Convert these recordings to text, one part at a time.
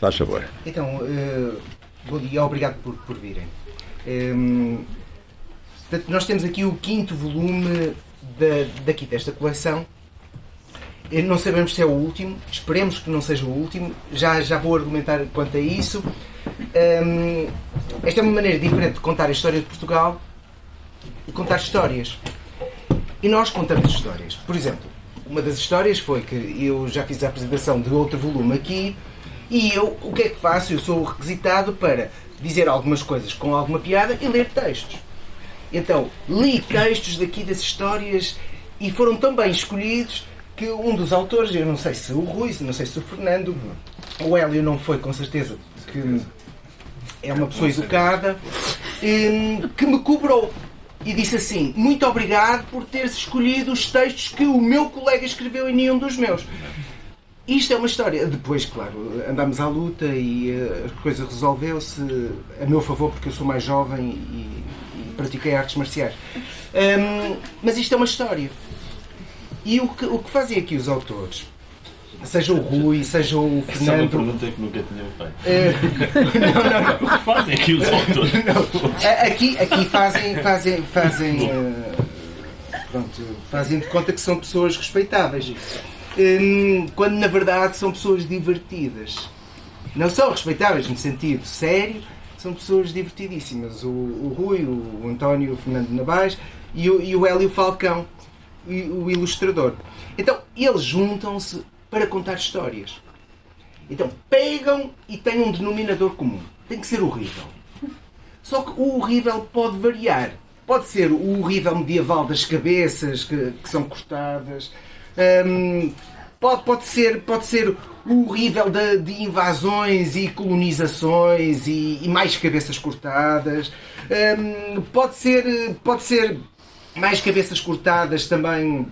Faz favor. Então, bom dia, obrigado por virem. Portanto, nós temos aqui o 5º volume desta coleção. Não sabemos se é o último, esperemos que não seja o último, já vou argumentar quanto a isso. Esta é uma maneira diferente de contar a história de Portugal e contar histórias. E nós contamos histórias. Por exemplo, uma das histórias foi que eu já fiz a apresentação de outro volume aqui e eu, o que é que faço? Eu sou requisitado para dizer algumas coisas com alguma piada e ler textos. Então, li textos daqui das histórias e foram tão bem escolhidos que um dos autores, eu não sei se o Rui, não sei se o Fernando, o Hélio não foi, com certeza, que é uma pessoa educada, que me cobrou e disse assim: muito obrigado por teres escolhido os textos que o meu colega escreveu e nenhum dos meus. Isto é uma história. Depois, claro, andámos à luta e a coisa resolveu-se a meu favor, porque eu sou mais jovem e pratiquei artes marciais. Mas isto é uma história. E o que fazem aqui os autores, seja o Rui, seja o Fernando... Essa é uma pergunta que nunca tinham feito. Não. O que fazem aqui os autores? Aqui fazem de conta que são pessoas respeitáveis. Quando na verdade são pessoas divertidas. Não são respeitáveis no sentido sério, são pessoas divertidíssimas. O Rui, o António, o Fernando Nabais e o Hélio Falcão, o ilustrador. Então, eles juntam-se para contar histórias. Então, pegam e têm um denominador comum. Tem que ser horrível. Só que o horrível pode variar. Pode ser o horrível medieval das cabeças que são cortadas. Pode ser o horrível de invasões e colonizações e mais cabeças cortadas. Pode ser mais cabeças cortadas também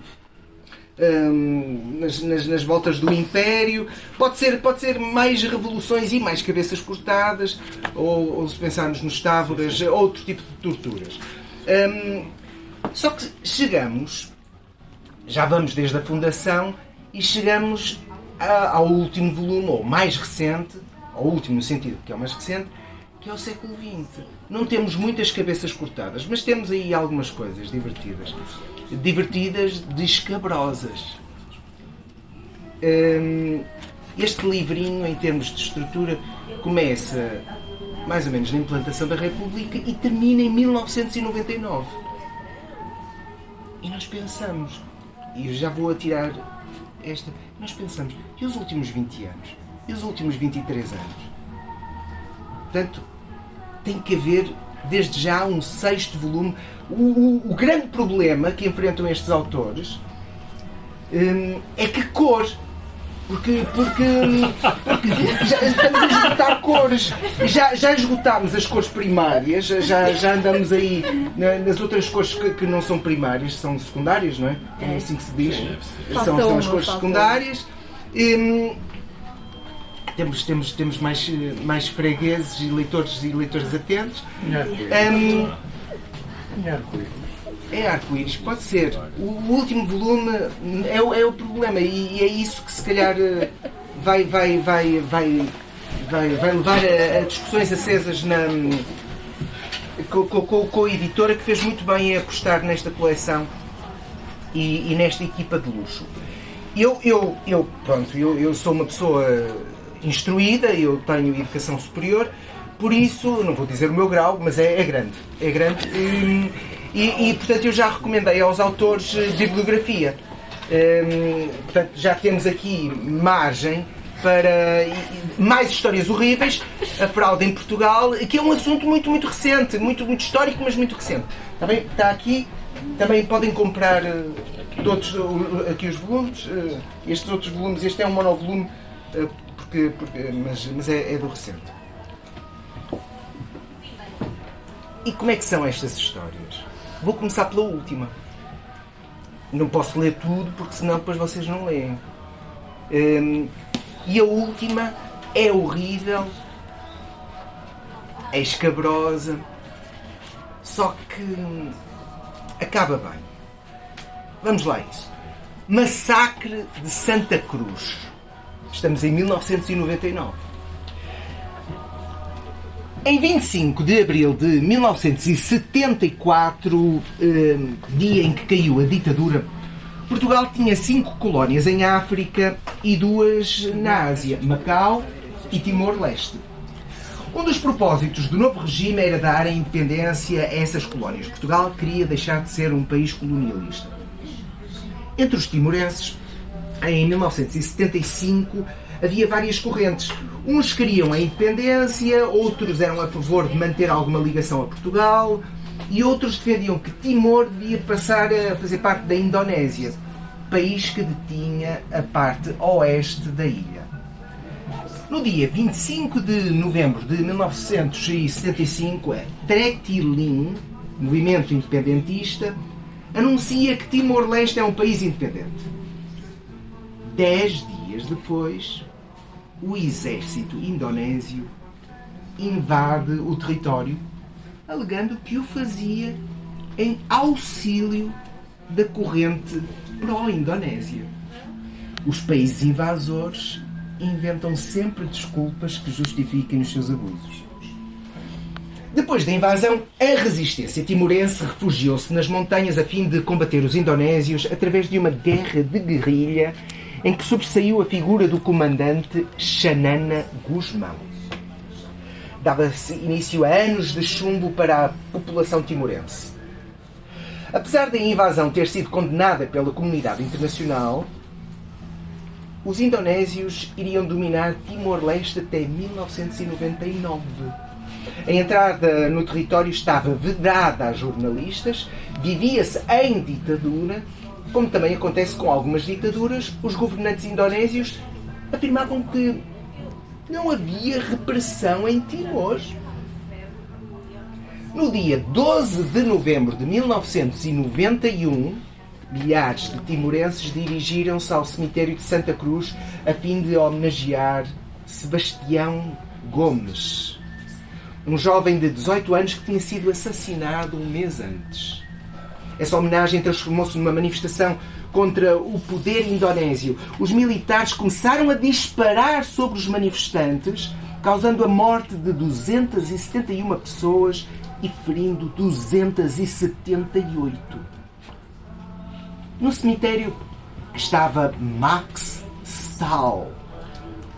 nas voltas do Império. Pode ser mais revoluções e mais cabeças cortadas. Ou se pensarmos nos Távoras, outro tipo de torturas. Só que chegamos, já vamos desde a fundação e chegamos ao último volume, ou mais recente, ao último no sentido que é o mais recente, que é o século XX. Não temos muitas cabeças cortadas, mas temos aí algumas coisas divertidas. Divertidas de escabrosas. Este livrinho, em termos de estrutura, começa mais ou menos na implantação da República e termina em 1999. E nós pensamos, e eu já vou atirar esta, nós pensamos, e os últimos 20 anos? E os últimos 23 anos? Portanto, tem que haver, desde já, um 6º volume. O grande problema que enfrentam estes autores é que cor. Porque já estamos a esgotar cores. Já esgotámos as cores primárias, já andamos aí nas outras cores que não são primárias, são secundárias, não é? É assim que se diz. São as cores secundárias. Temos mais fregueses e leitores atentos. É arco-íris, pode ser. O último volume é o problema e é isso que se calhar vai levar a discussões acesas com a editora, que fez muito bem em apostar nesta coleção e nesta equipa de luxo. Eu sou uma pessoa instruída, eu tenho educação superior, por isso, não vou dizer o meu grau, mas é grande. É grande. E, portanto, eu já recomendei aos autores bibliografia. Portanto, já temos aqui margem para mais histórias horríveis, a fraude em Portugal, que é um assunto muito, muito recente, muito, muito histórico, mas muito recente. Está bem? Está aqui. Também podem comprar todos aqui os volumes. Estes outros volumes, este é um monovolume, mas é do recente. E como é que são estas histórias? Vou começar pela última. Não posso ler tudo, porque senão depois vocês não leem. E a última é horrível, é escabrosa, só que acaba bem. Vamos lá a isso. Massacre de Santa Cruz. Estamos em 1999. Em 25 de abril de 1974, dia em que caiu a ditadura, Portugal tinha 5 colónias em África e 2 na Ásia, Macau e Timor-Leste. Um dos propósitos do novo regime era dar a independência a essas colónias. Portugal queria deixar de ser um país colonialista. Entre os timorenses, em 1975, havia várias correntes. Uns queriam a independência, outros eram a favor de manter alguma ligação a Portugal e outros defendiam que Timor devia passar a fazer parte da Indonésia, país que detinha a parte oeste da ilha. No dia 25 de novembro de 1975, a Tretilin, movimento independentista, anuncia que Timor-Leste é um país independente. 10 dias depois, o exército indonésio invade o território, alegando que o fazia em auxílio da corrente pró-Indonésia. Os países invasores inventam sempre desculpas que justifiquem os seus abusos. Depois da invasão, a resistência timorense refugiou-se nas montanhas a fim de combater os indonésios através de uma guerra de guerrilha em que sobressaiu a figura do comandante Xanana Guzmão. Dava-se início a anos de chumbo para a população timorense. Apesar da invasão ter sido condenada pela comunidade internacional, os indonésios iriam dominar Timor-Leste até 1999. A entrada no território estava vedada a jornalistas, vivia-se em ditadura. Como também acontece com algumas ditaduras, os governantes indonésios afirmavam que não havia repressão em Timor. No dia 12 de novembro de 1991, milhares de timorenses dirigiram-se ao cemitério de Santa Cruz a fim de homenagear Sebastião Gomes, um jovem de 18 anos que tinha sido assassinado um mês antes. Essa homenagem transformou-se numa manifestação contra o poder indonésio. Os militares começaram a disparar sobre os manifestantes, causando a morte de 271 pessoas e ferindo 278. No cemitério estava Max Stahl,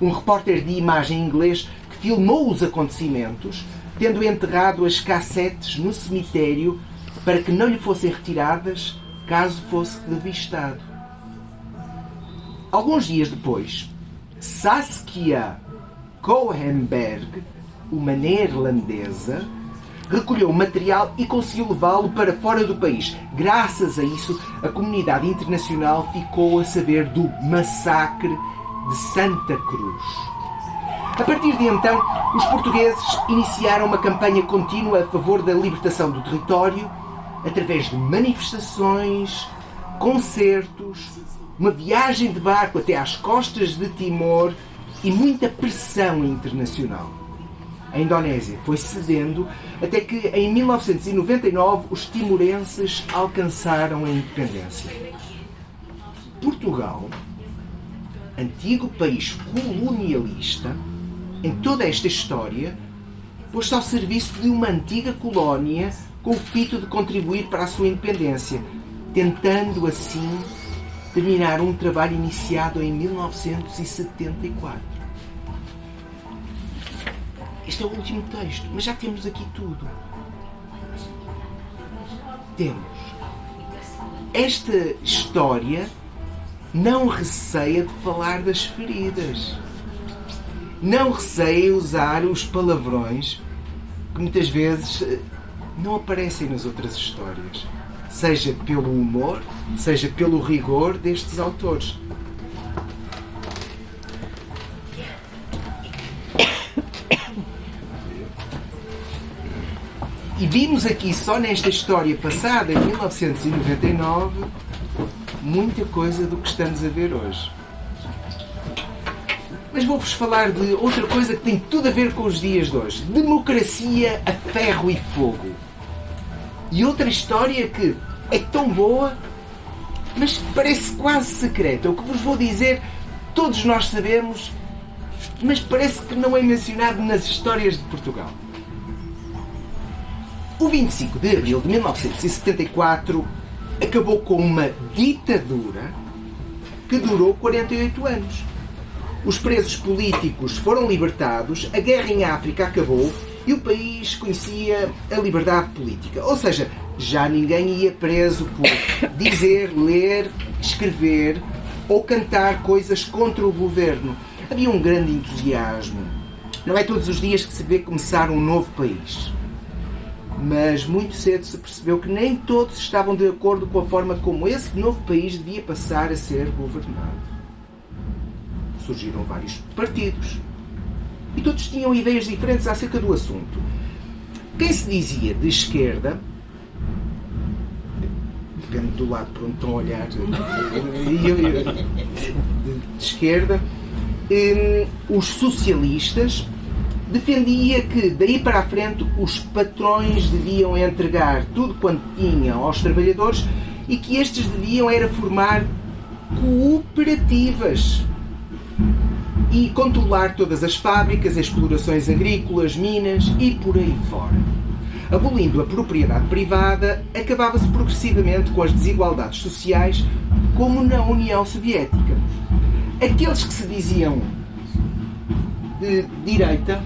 um repórter de imagem inglês que filmou os acontecimentos, tendo enterrado as cassetes no cemitério para que não lhe fossem retiradas caso fosse revistado. Alguns dias depois, Saskia Cohenberg, uma neerlandesa, recolheu o material e conseguiu levá-lo para fora do país. Graças a isso, a comunidade internacional ficou a saber do massacre de Santa Cruz. A partir de então, os portugueses iniciaram uma campanha contínua a favor da libertação do território, através de manifestações, concertos, uma viagem de barco até às costas de Timor e muita pressão internacional. A Indonésia foi cedendo até que, em 1999, os timorenses alcançaram a independência. Portugal, antigo país colonialista, em toda esta história, pôs-se ao serviço de uma antiga colónia com o fito de contribuir para a sua independência, tentando assim terminar um trabalho iniciado em 1974. Este é o último texto, mas já temos aqui tudo. Temos. Esta história não receia de falar das feridas. Não receia usar os palavrões que muitas vezes não aparecem nas outras histórias. Seja pelo humor, seja pelo rigor destes autores. E vimos aqui, só nesta história passada, em 1999, muita coisa do que estamos a ver hoje. Mas vou-vos falar de outra coisa que tem tudo a ver com os dias de hoje. Democracia a ferro e fogo. E outra história que é tão boa, mas parece quase secreta. O que vos vou dizer, todos nós sabemos, mas parece que não é mencionado nas histórias de Portugal. O 25 de abril de 1974 acabou com uma ditadura que durou 48 anos. Os presos políticos foram libertados, a guerra em África acabou e o país conhecia a liberdade política. Ou seja, já ninguém ia preso por dizer, ler, escrever ou cantar coisas contra o governo. Havia um grande entusiasmo. Não é todos os dias que se vê começar um novo país. Mas muito cedo se percebeu que nem todos estavam de acordo com a forma como esse novo país devia passar a ser governado. Surgiram vários partidos. E todos tinham ideias diferentes acerca do assunto. Quem se dizia de esquerda, depende do lado por onde estão a olhar, de esquerda, os socialistas, defendia que daí para a frente os patrões deviam entregar tudo quanto tinham aos trabalhadores e que estes deviam era formar cooperativas e controlar todas as fábricas, explorações agrícolas, minas e por aí fora. Abolindo a propriedade privada, acabava-se progressivamente com as desigualdades sociais, como na União Soviética. Aqueles que se diziam de direita,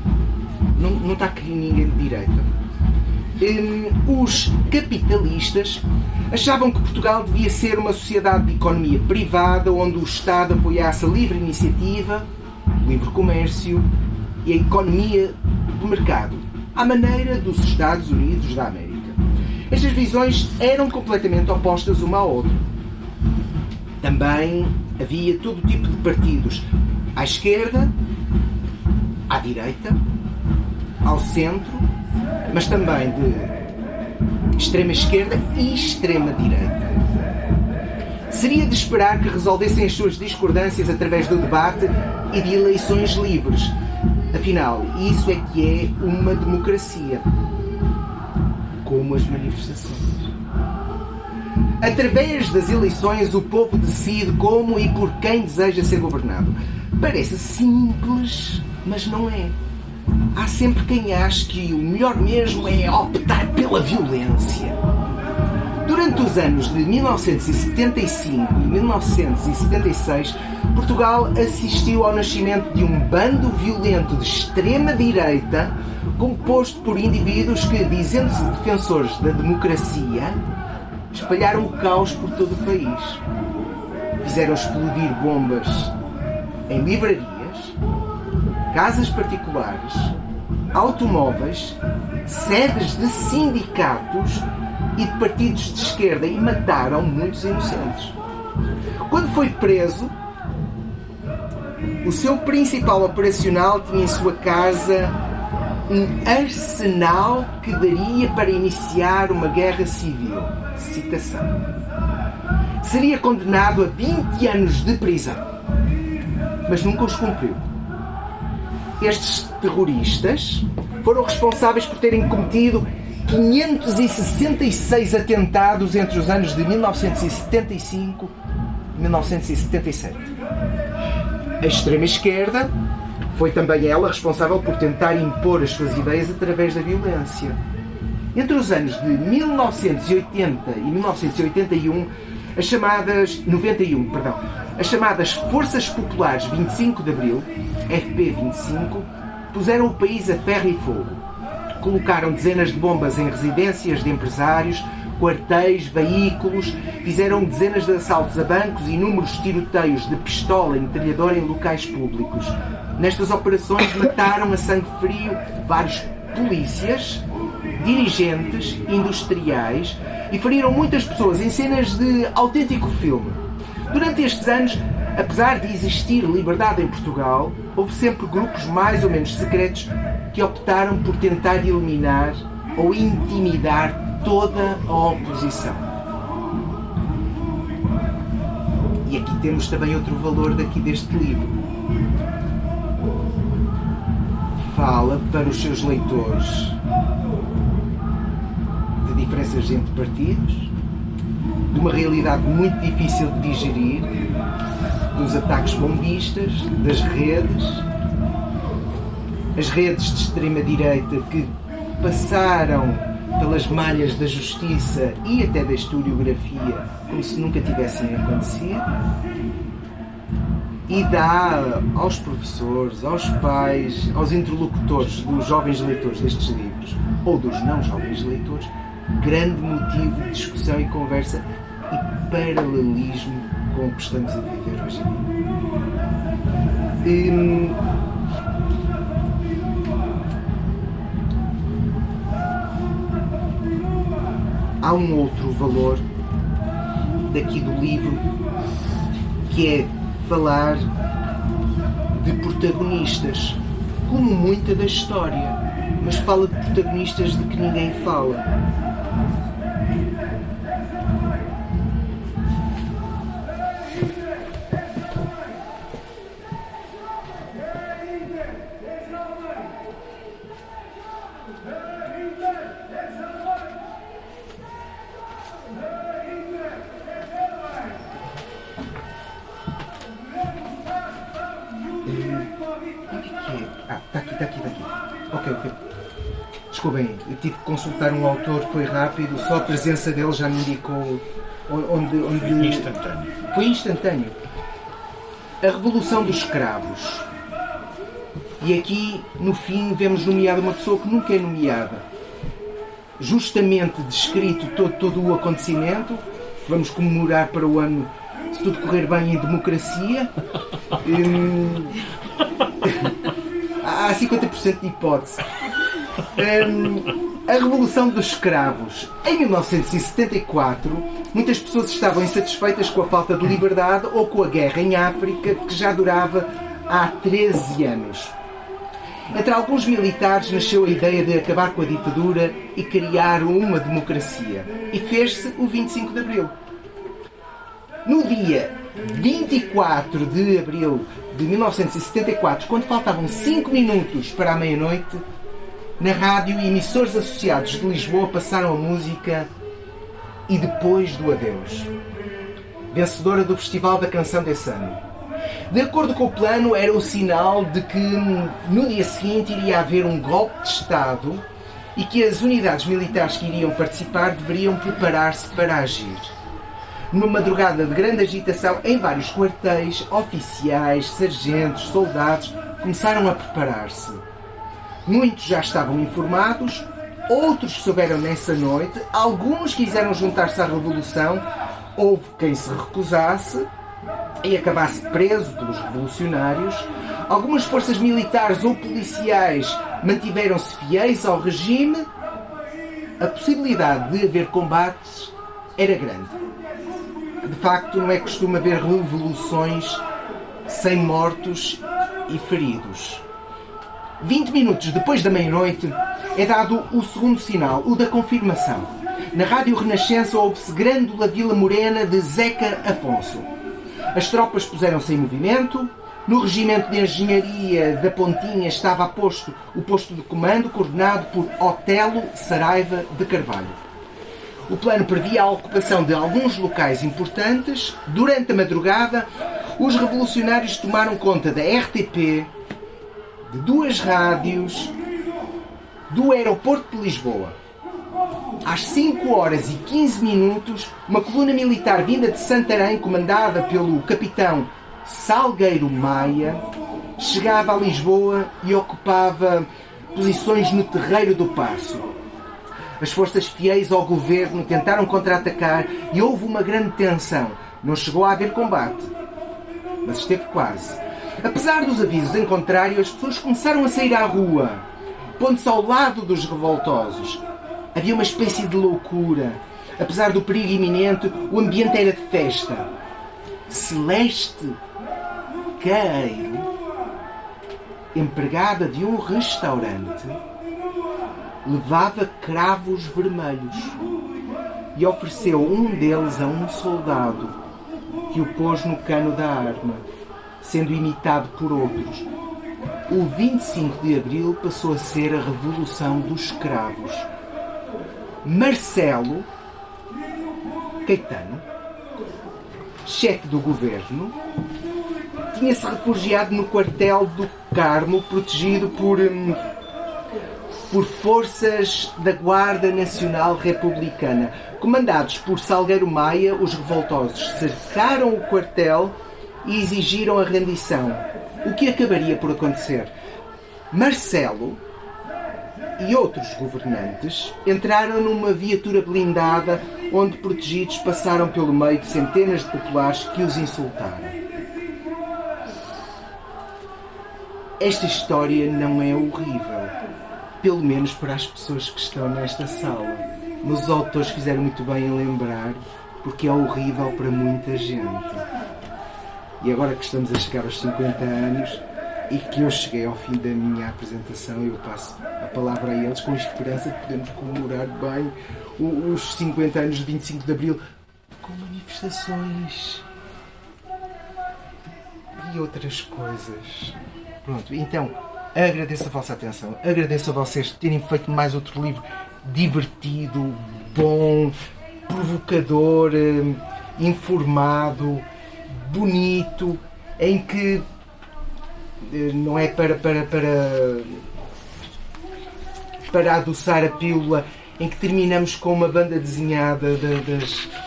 não está aqui ninguém de direita, os capitalistas achavam que Portugal devia ser uma sociedade de economia privada, onde o Estado apoiasse a livre iniciativa, o livre comércio e a economia do mercado, à maneira dos Estados Unidos da América. Estas visões eram completamente opostas uma à outra. Também havia todo tipo de partidos, à esquerda, à direita, ao centro, mas também de extrema esquerda e extrema direita. Seria de esperar que resolvessem as suas discordâncias através do debate e de eleições livres. Afinal, isso é que é uma democracia. Como as manifestações. Através das eleições, o povo decide como e por quem deseja ser governado. Parece simples, mas não é. Há sempre quem ache que o melhor mesmo é optar pela violência. Durante os anos de 1975 e 1976, Portugal assistiu ao nascimento de um bando violento de extrema-direita, composto por indivíduos que, dizendo-se defensores da democracia, espalharam o caos por todo o país. Fizeram explodir bombas em livrarias, casas particulares, automóveis, sedes de sindicatos e de partidos de esquerda e mataram muitos inocentes. Quando foi preso, o seu principal operacional tinha em sua casa um arsenal que daria para iniciar uma guerra civil. Citação. Seria condenado a 20 anos de prisão, mas nunca os cumpriu. Estes terroristas foram responsáveis por terem cometido 566 atentados entre os anos de 1975 e 1977. A extrema-esquerda foi também ela responsável por tentar impor as suas ideias através da violência. Entre os anos de 1980 e 1981, as chamadas Forças Populares 25 de Abril, FP25, puseram o país a ferro e fogo. Colocaram dezenas de bombas em residências de empresários, quartéis, veículos, fizeram dezenas de assaltos a bancos e inúmeros tiroteios de pistola e metralhadora em locais públicos. Nestas operações mataram a sangue frio vários polícias, dirigentes, industriais e feriram muitas pessoas em cenas de autêntico filme. Durante estes anos, apesar de existir liberdade em Portugal, houve sempre grupos mais ou menos secretos que optaram por tentar eliminar ou intimidar toda a oposição. E aqui temos também outro valor deste livro. Fala para os seus leitores de diferenças entre partidos, de uma realidade muito difícil de digerir, dos ataques bombistas, das redes, as redes de extrema-direita que passaram pelas malhas da justiça e até da historiografia como se nunca tivessem acontecido, e dá aos professores, aos pais, aos interlocutores dos jovens leitores destes livros, ou dos não jovens leitores, grande motivo de discussão e conversa e paralelismo com o que estamos a viver hoje em dia. Há um outro valor daqui do livro, que é falar de protagonistas, como muita da história, mas fala de protagonistas de que ninguém fala. Está aqui. Ok. Desculpem, eu tive que consultar um autor, foi rápido, só a presença dele já me indicou onde... Foi instantâneo. A Revolução dos Escravos. E aqui, no fim, vemos nomeada uma pessoa que nunca é nomeada. Justamente descrito todo o acontecimento, vamos comemorar para o ano, se tudo correr bem, em democracia. Há 50% de hipótese. A Revolução dos Escravos. Em 1974, muitas pessoas estavam insatisfeitas com a falta de liberdade ou com a guerra em África, que já durava há 13 anos. Entre alguns militares nasceu a ideia de acabar com a ditadura e criar uma democracia. E fez-se o 25 de Abril. No dia 24 de Abril de 1974, quando faltavam 5 minutos para a meia-noite, na rádio, emissores associados de Lisboa passaram a música E Depois do Adeus, vencedora do Festival da Canção desse ano. De acordo com o plano, era o sinal de que no dia seguinte iria haver um golpe de Estado e que as unidades militares que iriam participar deveriam preparar-se para agir. Numa madrugada de grande agitação, em vários quartéis, oficiais, sargentos, soldados começaram a preparar-se. Muitos já estavam informados, outros souberam nessa noite, alguns quiseram juntar-se à revolução, houve quem se recusasse e acabasse preso pelos revolucionários. Algumas forças militares ou policiais mantiveram-se fiéis ao regime. A possibilidade de haver combates era grande. De facto, não é costume haver revoluções sem mortos e feridos. 20 minutos depois da meia-noite é dado o segundo sinal, o da confirmação. Na Rádio Renascença ouve-se Grândola Vila Morena de Zeca Afonso. As tropas puseram-se em movimento. No regimento de engenharia da Pontinha estava posto o posto de comando, coordenado por Otelo Saraiva de Carvalho. O plano previa a ocupação de alguns locais importantes. Durante a madrugada, os revolucionários tomaram conta da RTP, de 2 rádios, do aeroporto de Lisboa. Às 5h15, uma coluna militar vinda de Santarém, comandada pelo capitão Salgueiro Maia, chegava a Lisboa e ocupava posições no Terreiro do Paço. As forças fiéis ao governo tentaram contra-atacar e houve uma grande tensão. Não chegou a haver combate, mas esteve quase. Apesar dos avisos em contrário, as pessoas começaram a sair à rua, pondo-se ao lado dos revoltosos. Havia uma espécie de loucura. Apesar do perigo iminente, o ambiente era de festa. Celeste Queiro, empregada de um restaurante, levava cravos vermelhos e ofereceu um deles a um soldado, que o pôs no cano da arma, sendo imitado por outros. O 25 de Abril passou a ser a Revolução dos Escravos. Marcelo Caetano, chefe do governo, tinha-se refugiado no quartel do Carmo, protegido por por forças da Guarda Nacional Republicana. Comandados por Salgueiro Maia, os revoltosos cercaram o quartel e exigiram a rendição. O que acabaria por acontecer? Marcelo e outros governantes entraram numa viatura blindada onde, protegidos, passaram pelo meio de centenas de populares que os insultaram. Esta história não é horrível, pelo menos para as pessoas que estão nesta sala. Mas os autores fizeram muito bem em lembrar, porque é horrível para muita gente. E agora que estamos a chegar aos 50 anos e que eu cheguei ao fim da minha apresentação, eu passo a palavra a eles com a esperança de podermos comemorar bem os 50 anos de 25 de Abril com manifestações e outras coisas. Pronto, então agradeço a vossa atenção, agradeço a vocês terem feito mais outro livro divertido, bom, provocador, informado, bonito, em que não é para adoçar a pílula, em que terminamos com uma banda desenhada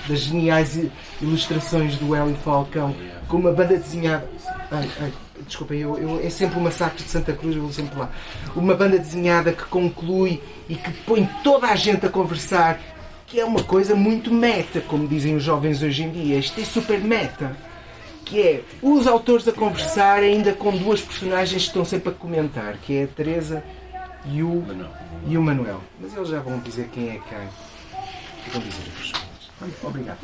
das geniais ilustrações do Hélio Falcão, com uma banda desenhada... Desculpem, é sempre o Massacre de Santa Cruz, eu vou sempre lá. Uma banda desenhada que conclui e que põe toda a gente a conversar, que é uma coisa muito meta, como dizem os jovens hoje em dia. Isto é super meta. Que é os autores a conversar ainda com duas personagens que estão sempre a comentar, que é a Teresa e o Manuel. Mas eles já vão dizer quem é quem. E vão dizer as pessoas. Obrigado.